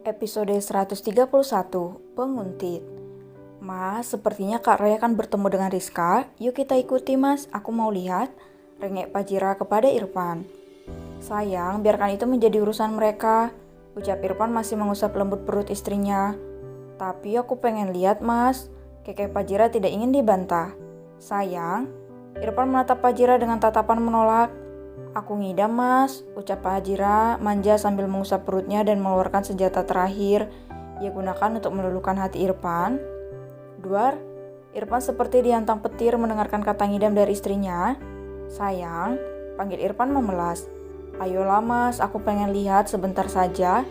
Episode 131, Penguntit. Mas, sepertinya Kak Ray akan bertemu dengan Rizka. Yuk kita ikuti mas, aku mau lihat. Rengek Pajira kepada Irfan. Sayang, biarkan itu menjadi urusan mereka. Ucap Irfan masih mengusap lembut perut istrinya. Tapi aku pengen lihat mas. Kekeh Pajira tidak ingin dibantah. Sayang, Irfan menatap Pajira dengan tatapan menolak. Aku ngidam mas, ucap Pajira manja sambil mengusap perutnya dan mengeluarkan senjata terakhir ia gunakan untuk meluluhkan hati Irfan. Duar, Irfan seperti dihantam petir mendengarkan kata ngidam dari istrinya. Sayang, panggil Irfan memelas. Ayolah mas, aku pengen lihat sebentar saja.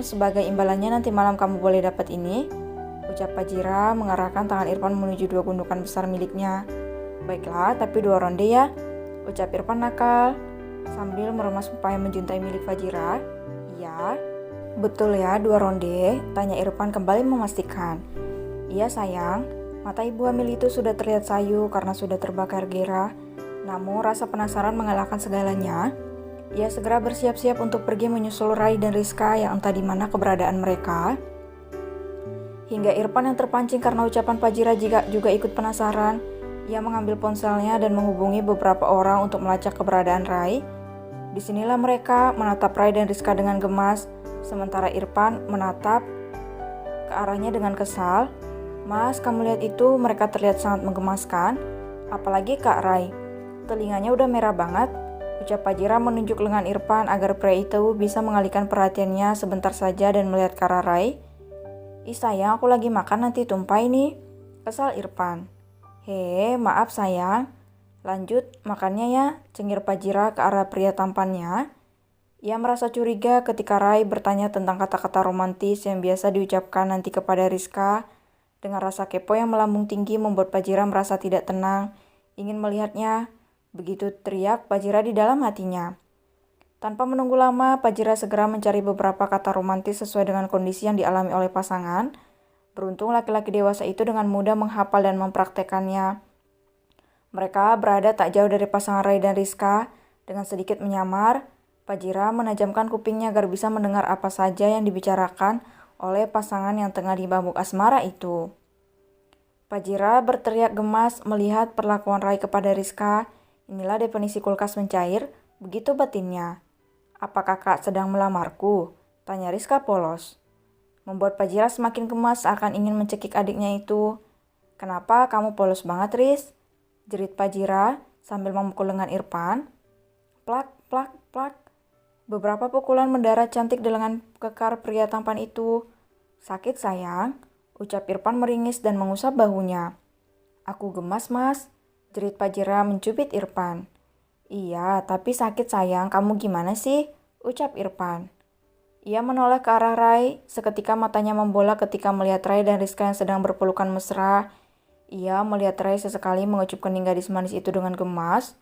Sebagai imbalannya nanti malam kamu boleh dapat ini, ucap Pajira mengarahkan tangan Irfan menuju dua gundukan besar miliknya. Baiklah, tapi 2 ronde ya, ucap Irfan nakal sambil meremas upaya menjuntai milik Pajira. Iya, betul ya 2 ronde, tanya Irfan kembali memastikan. Iya sayang, mata ibu hamil itu sudah terlihat sayu karena sudah terbakar gairah. Namun rasa penasaran mengalahkan segalanya. Ia segera bersiap-siap untuk pergi menyusul Rai dan Rizka yang entah di mana keberadaan mereka. Hingga Irfan yang terpancing karena ucapan Pajira juga ikut penasaran. Ia mengambil ponselnya dan menghubungi beberapa orang untuk melacak keberadaan Rai. Disinilah mereka menatap Rai dan Rizka dengan gemas, sementara Irfan menatap ke arahnya dengan kesal. Mas, kamu lihat itu, mereka terlihat sangat menggemaskan. Apalagi Kak Rai, telinganya udah merah banget, ucap Pajira menunjuk lengan Irfan agar pria itu bisa mengalihkan perhatiannya sebentar saja dan melihat ke arah Rai. Ih sayang, aku lagi makan nanti tumpah ini, kesal Irfan. Maaf sayang. Lanjut makannya ya, cengir Pajira ke arah pria tampannya. Ia merasa curiga ketika Rai bertanya tentang kata-kata romantis yang biasa diucapkan nanti kepada Rizka. Dengan rasa kepo yang melambung tinggi membuat Pajira merasa tidak tenang, ingin melihatnya. Begitu teriak Pajira di dalam hatinya. Tanpa menunggu lama, Pajira segera mencari beberapa kata romantis sesuai dengan kondisi yang dialami oleh pasangan. Beruntung laki-laki dewasa itu dengan mudah menghafal dan mempraktekannya. Mereka berada tak jauh dari pasangan Rai dan Rizka. Dengan sedikit menyamar, Pajira menajamkan kupingnya agar bisa mendengar apa saja yang dibicarakan oleh pasangan yang tengah dibambuk asmara itu. Pajira berteriak gemas melihat perlakuan Rai kepada Rizka. Inilah definisi kulkas mencair, begitu batinnya. Apa kakak sedang melamarku? Tanya Rizka polos. Membuat Pajira semakin gemas akan ingin mencekik adiknya itu. Kenapa kamu polos banget, Riz? Jerit Pajira sambil memukul lengan Irfan. Plak, plak, plak. Beberapa pukulan mendarat cantik di lengan kekar pria tampan itu. Sakit sayang, ucap Irfan meringis dan mengusap bahunya. Aku gemas mas, jerit Pajira mencubit Irfan. Iya, tapi sakit sayang, kamu gimana sih? Ucap Irfan. Ia menoleh ke arah Rai, seketika matanya membola ketika melihat Rai dan Rizka yang sedang berpelukan mesra. Ia melihat Rai sesekali mengecup kening gadis manis itu dengan gemas.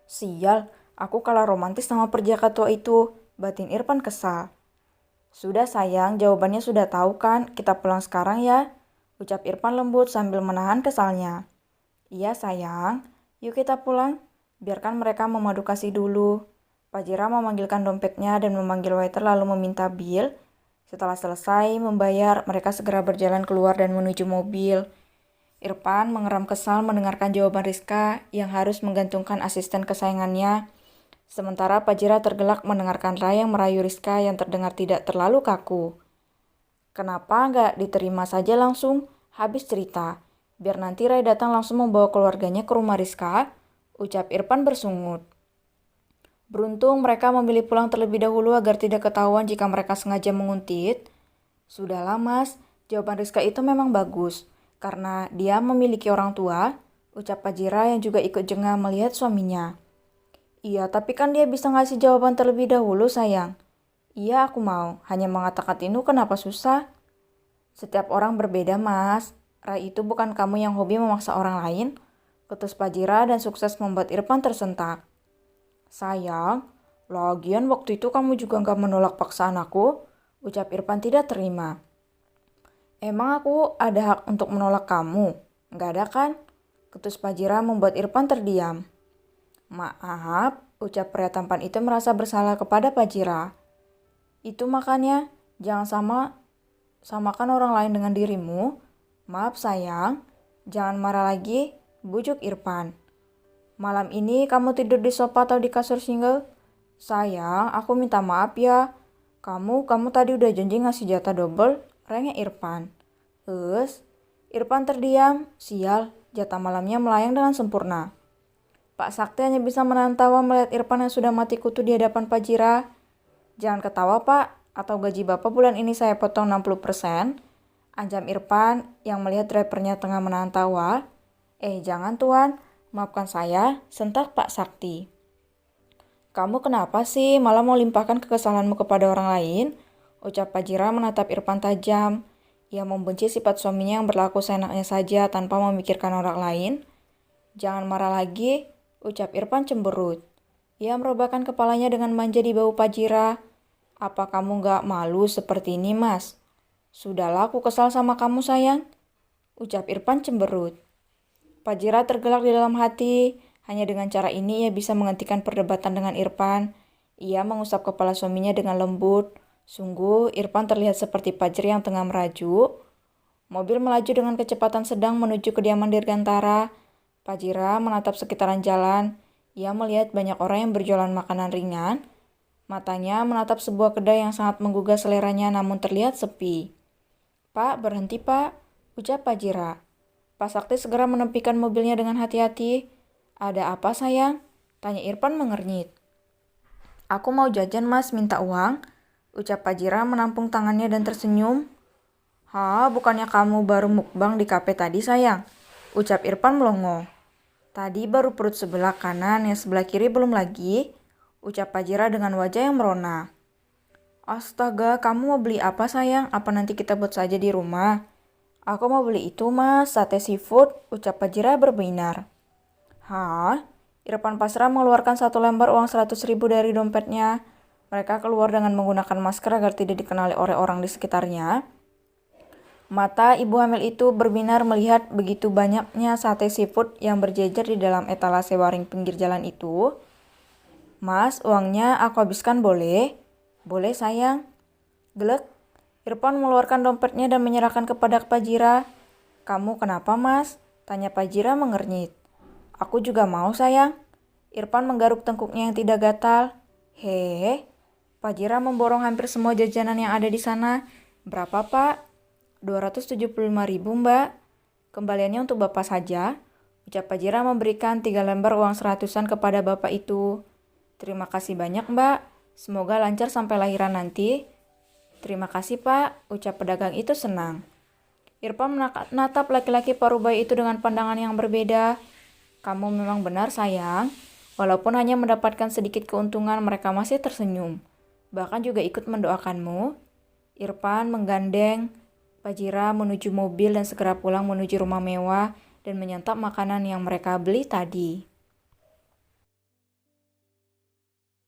Sial, aku kalah romantis sama perjaka tua itu, batin Irfan kesal. Sudah sayang, jawabannya sudah tahu kan, kita pulang sekarang ya, ucap Irfan lembut sambil menahan kesalnya. Iya sayang, yuk kita pulang, biarkan mereka memadu kasih dulu. Pajira memanggilkan dompetnya dan memanggil waiter lalu meminta bil. Setelah selesai membayar, mereka segera berjalan keluar dan menuju mobil. Irfan mengeram kesal mendengarkan jawaban Rizka yang harus menggantungkan asisten kesayangannya. Sementara Pajira tergelak mendengarkan Rai yang merayu Rizka yang terdengar tidak terlalu kaku. Kenapa nggak diterima saja langsung? Habis cerita. Biar nanti Rai datang langsung membawa keluarganya ke rumah Rizka, ucap Irfan bersungut. Beruntung mereka memilih pulang terlebih dahulu agar tidak ketahuan jika mereka sengaja menguntit. Sudahlah mas, jawaban Rizka itu memang bagus, karena dia memiliki orang tua, ucap Pajira yang juga ikut jengah melihat suaminya. Iya, tapi kan dia bisa ngasih jawaban terlebih dahulu sayang. Iya aku mau, hanya mengatakan itu kenapa susah? Setiap orang berbeda mas, Rai itu bukan kamu yang hobi memaksa orang lain, ketus Pajira dan sukses membuat Irfan tersentak. Sayang, lagian waktu itu kamu juga gak menolak paksaan aku, ucap Irfan tidak terima. Emang aku ada hak untuk menolak kamu? Gak ada kan? Ketus Pajira membuat Irfan terdiam. Maaf, ucap pria tampan itu merasa bersalah kepada Pajira. Itu makanya, Jangan samakan orang lain dengan dirimu. Maaf sayang, jangan marah lagi, bujuk Irfan. Malam ini kamu tidur di sofa atau di kasur single? Sayang, aku minta maaf ya. Kamu tadi udah janji ngasih jatah double, rengek Irfan. Irfan terdiam, sial, jatah malamnya melayang dengan sempurna. Pak Sakti hanya bisa menahan tawa melihat Irfan yang sudah mati kutu di hadapan Pak Jira. Jangan ketawa Pak, atau gaji Bapak bulan ini saya potong 60%. Anjam Irfan yang melihat drivernya tengah menahan tawa. Jangan Tuan, maafkan saya, sentak Pak Sakti. Kamu kenapa sih malah mau limpahkan kekesalanmu kepada orang lain? Ucap Pak Jira menatap Irfan tajam. Ia membenci sifat suaminya yang berlaku seenaknya saja tanpa memikirkan orang lain. Jangan marah lagi, ucap Irfan cemberut. Ia merobakkan kepalanya dengan manja di bahu Pak Jira. Apa kamu gak malu seperti ini, Mas? Sudahlah, aku kesal sama kamu, sayang, ucap Irfan cemberut. Pak Jira tergelak di dalam hati. Hanya dengan cara ini ia bisa menghentikan perdebatan dengan Irfan. Ia mengusap kepala suaminya dengan lembut. Sungguh, Irfan terlihat seperti Fajri yang tengah merajuk. Mobil melaju dengan kecepatan sedang menuju kediaman Dirgantara. Pak Jira menatap sekitaran jalan. Ia melihat banyak orang yang berjualan makanan ringan. Matanya menatap sebuah kedai yang sangat menggugah seleranya namun terlihat sepi. Pak, berhenti Pak, ucap Pak Jira. Pak Sakti segera menepikan mobilnya dengan hati-hati. Ada apa sayang? Tanya Irfan mengernyit. Aku mau jajan Mas, minta uang, ucap Pak Jira menampung tangannya dan tersenyum. Bukannya kamu baru mukbang di kafe tadi sayang? Ucap Irfan melongo. Tadi baru perut sebelah kanan, yang sebelah kiri belum lagi, ucap Pak Jira dengan wajah yang merona. Astaga, kamu mau beli apa sayang? Apa nanti kita buat saja di rumah? Aku mau beli itu Mas, sate seafood, ucap Pak Jira berbinar. Irfan pasrah mengeluarkan 1 lembar uang 100.000 dari dompetnya. Mereka keluar dengan menggunakan masker agar tidak dikenali oleh orang di sekitarnya. Mata ibu hamil itu berbinar melihat begitu banyaknya sate seafood yang berjejer di dalam etalase waring pinggir jalan itu. Mas, uangnya aku habiskan boleh? Boleh sayang. Gelek. Irfan mengeluarkan dompetnya dan menyerahkan kepada Pak Jira. Kamu kenapa Mas? Tanya Pak Jira mengernyit. Aku juga mau sayang. Irfan menggaruk tengkuknya yang tidak gatal. Pak Jira memborong hampir semua jajanan yang ada di sana. Berapa Pak? 275.000 Mbak. Kembaliannya untuk Bapak saja. Ucap Pak Jira memberikan 3 lembar uang 100-an kepada Bapak itu. Terima kasih banyak Mbak. Semoga lancar sampai lahiran nanti. Terima kasih Pak, ucap pedagang itu senang. Irfan menatap laki-laki parubaya itu dengan pandangan yang berbeda. Kamu memang benar sayang. Walaupun hanya mendapatkan sedikit keuntungan, mereka masih tersenyum. Bahkan juga ikut mendoakanmu. Irfan menggandeng Pak Jira menuju mobil dan segera pulang menuju rumah mewah dan menyantap makanan yang mereka beli tadi.